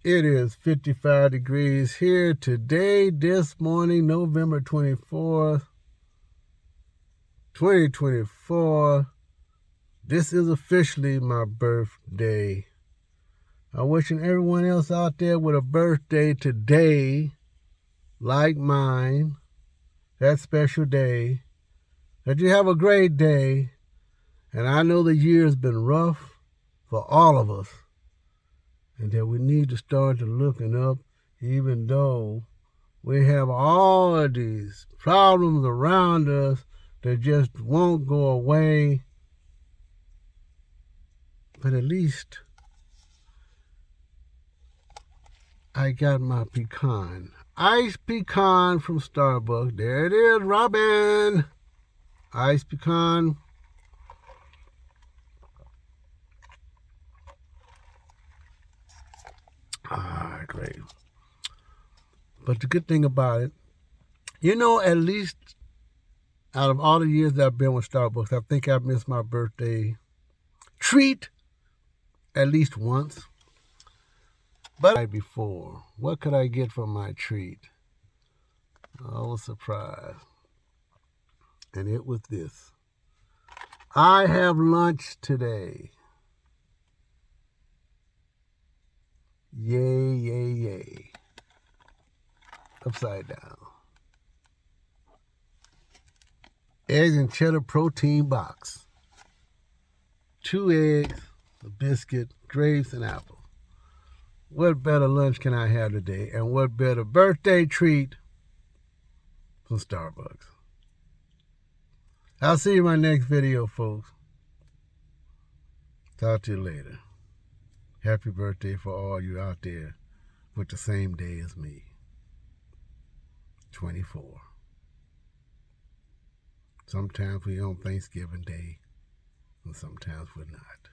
It is 55 degrees here today, this morning, November 24th, 2024. This is officially my birthday. I'm wishing everyone else out there with a birthday today, like mine, that special day, that you have a great day. And I know the year has been rough for all of us, and that we need to start to looking up, even though we have all of these problems around us that just won't go away. But at least I got my pecan. Iced pecan from Starbucks. There it is, Robin. Iced pecan. Great. But the good thing about it, at least out of all the years that I've been with Starbucks, I think I've missed my birthday treat at least once. But before, what could I get for my treat? I was surprised. And it was this. I have lunch today. Yay, yay, yay. Upside down. Eggs and cheddar protein box. 2 eggs, a biscuit, grapes, and apples. What better lunch can I have today? And what better birthday treat from Starbucks? I'll see you in my next video, folks. Talk to you later. Happy birthday for all you out there with the same day as me. 24. Sometimes we're on Thanksgiving Day, and sometimes we're not.